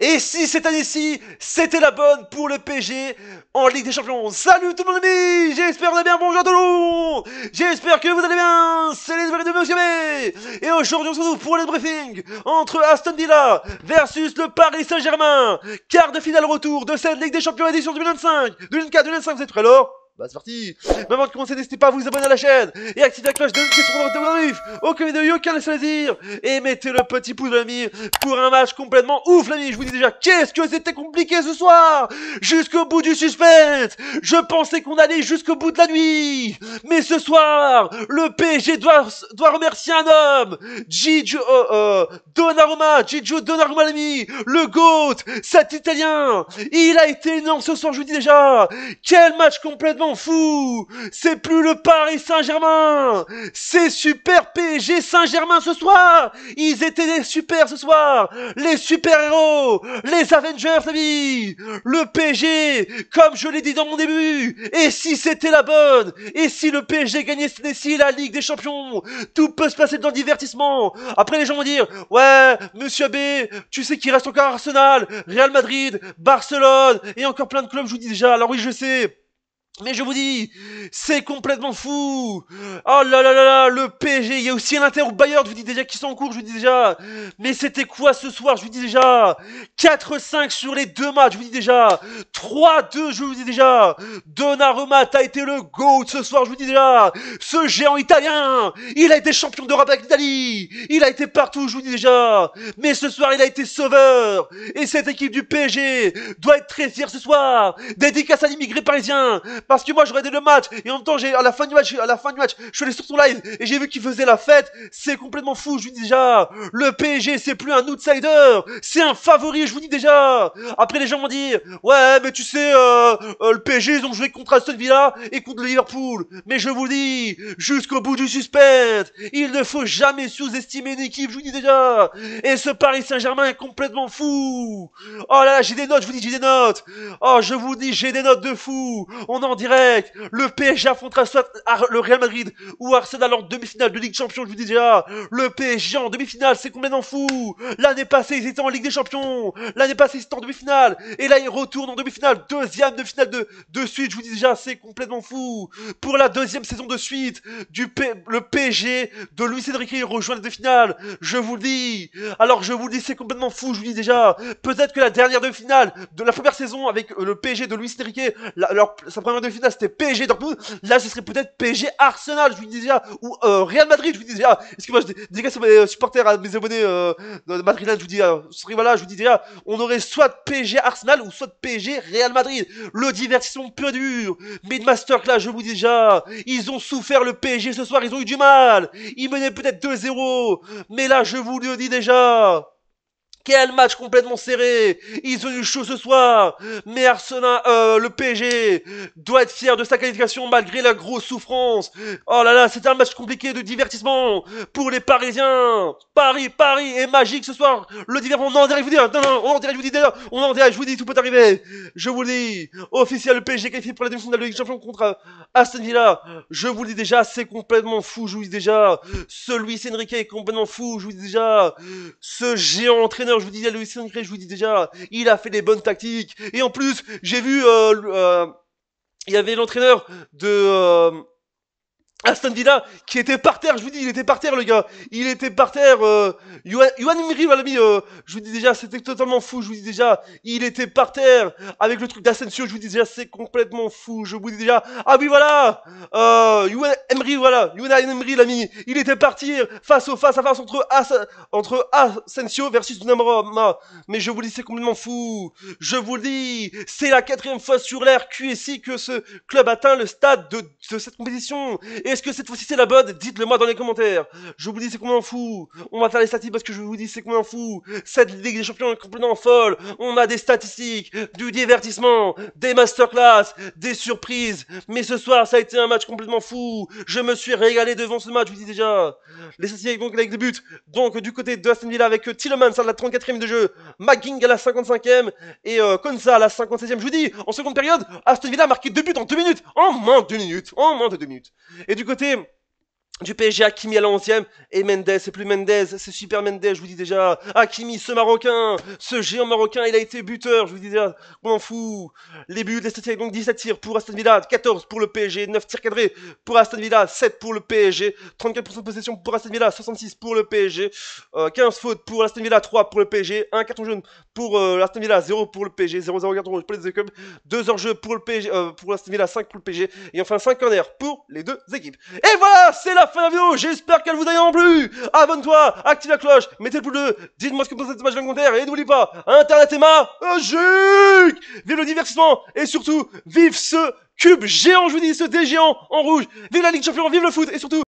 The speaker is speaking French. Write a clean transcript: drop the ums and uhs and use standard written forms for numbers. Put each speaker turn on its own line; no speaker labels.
Et si cette année-ci, c'était la bonne pour le PSG en Ligue des Champions. Salut tout le monde amis, j'espère que vous allez bien, bonjour tout le monde. J'espère que vous allez bien, c'est les nouvelles de Monsieur B. Et aujourd'hui on se retrouve pour le briefing entre Aston Villa versus le Paris Saint-Germain. Quart de finale retour de cette Ligue des Champions édition 2025. 2024-2025, vous êtes prêts alors? Bah c'est parti. Mais avant de commencer, n'hésitez pas à vous abonner à la chaîne et activer la cloche de notification pour ne pas rater aucune vidéo, aucun plaisir. Et mettez le petit pouce l'ami pour un match complètement ouf l'ami. Je vous dis déjà, qu'est-ce que c'était compliqué ce soir. Jusqu'au bout du suspense. Je pensais qu'on allait jusqu'au bout de la nuit. Mais ce soir, le PSG doit remercier un homme. Gigio Donnarumma l'ami. Le GOAT, cet Italien. Il a été énorme ce soir, je vous dis déjà. Quel match complètement fou. C'est plus le Paris Saint-Germain. C'est super PSG Saint-Germain ce soir. Ils étaient des super ce soir. Les super-héros. Les Avengers, amis. Le PSG, comme je l'ai dit dans mon début. Et si c'était la bonne? Et si le PSG gagnait cette année-ci la Ligue des Champions? Tout peut se passer dans le divertissement. Après, les gens vont dire, ouais, monsieur B, tu sais qu'il reste encore Arsenal, Real Madrid, Barcelone, et encore plein de clubs, je vous dis déjà. Alors oui, je sais. Mais je vous dis, c'est complètement fou. Oh là là là là, le PSG, il y a aussi l'Inter ou Bayern, je vous dis déjà, qui sont en cours, je vous dis déjà. Mais c'était quoi ce soir, je vous dis déjà. 4-5 sur les deux matchs, je vous dis déjà. 3-2, je vous dis déjà. Donnarumma, t'as été le GOAT ce soir, je vous dis déjà. Ce géant italien, il a été champion d'Europe avec l'Italie. Il a été partout, je vous dis déjà. Mais ce soir, il a été sauveur. Et cette équipe du PSG doit être très fière ce soir. Dédicace à l'immigré parisien. Parce que moi j'aurais regardé le match et en même temps à la fin du match, je suis allé sur son live et j'ai vu qu'il faisait la fête. C'est complètement fou, je vous dis déjà. Le PSG c'est plus un outsider, c'est un favori, je vous dis déjà. Après les gens vont dire, ouais mais tu sais, le PSG ils ont joué contre Aston Villa et contre le Liverpool. Mais je vous dis, jusqu'au bout du suspense, il ne faut jamais sous-estimer une équipe, je vous dis déjà. Et ce Paris Saint-Germain est complètement fou. Oh là là, j'ai des notes, je vous dis, j'ai des notes. Oh, je vous dis, j'ai des notes de fou. On est en direct. Le PSG affrontera soit le Real Madrid ou Arsenal en demi-finale de Ligue des Champions, je vous dis déjà. Le PSG en demi-finale, c'est complètement fou. L'année passée, ils étaient en Ligue des Champions. L'année passée, ils étaient en demi-finale. Et là, ils retournent en demi-finale. Deuxième demi-finale de suite, je vous dis déjà, c'est complètement fou. Pour la deuxième saison de suite, le PSG de Luis Enrique rejoint la demi-finale. Je vous le dis. Alors, je vous le dis, c'est complètement fou, je vous dis déjà. Peut-être que la dernière demi-finale de la première saison avec le PSG de Luis Enrique, sa première demi-finale, c'était PSG Dortmund. Là, ce serait peut-être PSG Arsenal, je vous dis déjà. Ou Real Madrid, je vous dis déjà. Excusez-moi, je dédicace à mes supporters, à mes abonnés de Madrid, je vous dis, voilà, je vous dis déjà, on aurait soit PSG Arsenal ou soit PSG Real Madrid. Le divertissement pur et dur. Mais de masterclass, je vous dis déjà, ils ont souffert le PSG ce soir, ils ont eu du mal. Ils menaient peut-être 2-0. Mais là, je vous le dis déjà. Quel match complètement serré. Ils ont eu chaud ce soir. Mais Arsenal, le PSG doit être fier de sa qualification malgré la grosse souffrance. Oh là là, c'était un match compliqué de divertissement pour les Parisiens. Paris est magique ce soir. Le divertissement, on en direct, je vous dis. Non, on en direct, je vous dis déjà. On en direct, je vous dis, tout peut arriver. Je vous le dis. Officiel, le PSG qualifié pour la demi-finale de Ligue des Champions contre Aston Villa. Je vous le dis déjà, c'est complètement fou. Je vous dis déjà. Ce Luis Enrique est complètement fou. Je vous dis déjà. Ce géant entraîneur, je vous dis, Luis Enrique, je vous dis déjà, il a fait des bonnes tactiques. Et en plus, j'ai vu, il y avait l'entraîneur de Aston Villa qui était par terre, je vous dis, il était par terre le gars. Il était par terre, Yoann Emery, l'ami, je vous dis déjà, c'était totalement fou, je vous dis déjà, il était par terre avec le truc d'Asensio, je vous dis déjà, c'est complètement fou, je vous dis déjà, ah oui voilà, Yoann Emery, voilà, Yoann Emery, l'ami, il était parti face à face entre Asensio versus Donnarumma, mais je vous dis, c'est complètement fou, je vous le dis, c'est la 4e fois sur l'air QSI que ce club atteint le stade de cette compétition. Est-ce que cette fois-ci c'est la bonne? Dites-le moi dans les commentaires. Je vous dis c'est complètement fou. On va faire les statistiques parce que je vous dis c'est complètement fou. Cette Ligue des Champions est complètement folle. On a des statistiques, du divertissement, des masterclass, des surprises. Mais ce soir ça a été un match complètement fou. Je me suis régalé devant ce match, je vous dis déjà. Les statistiques donc avec des buts. Donc du côté de Aston Villa avec Tielemans à la 34e de jeu, McGing à la 55e et Konsa à la 57e. Je vous dis, en seconde période, Aston Villa a marqué 2 buts en 2 minutes. En moins de 2 minutes. Et du côté du PSG, Hakimi à la 11e, et Mendes, c'est plus Mendes, c'est Super Mendes, je vous dis déjà. Hakimi, ce Marocain, ce géant Marocain, il a été buteur, je vous dis déjà, on en fout. Les buts, les statistiques, donc 17 tirs pour Aston Villa, 14 pour le PSG, 9 tirs cadrés pour Aston Villa, 7 pour le PSG, 34% de possession pour Aston Villa, 66 pour le PSG, 15 fautes pour Aston Villa, 3 pour le PSG, 1 carton jaune pour Aston Villa, 0 pour le PSG, 0-0 carton rouge pour les deux clubs, 2 hors-jeu pour le PSG, pour Aston Villa, 5 pour le PSG, et enfin 5 corners pour les deux équipes. Et voilà, c'est la fin de la vidéo, j'espère qu'elle vous a plu. Abonne-toi, active la cloche, mettez le pouce bleu, dites-moi ce que vous pensez de cette image dans les commentaires, et n'oubliez pas, Internet est magique. Vive le divertissement, et surtout, vive ce cube géant, je vous dis, ce dé géant en rouge, vive la Ligue Champion, vive le foot, et surtout,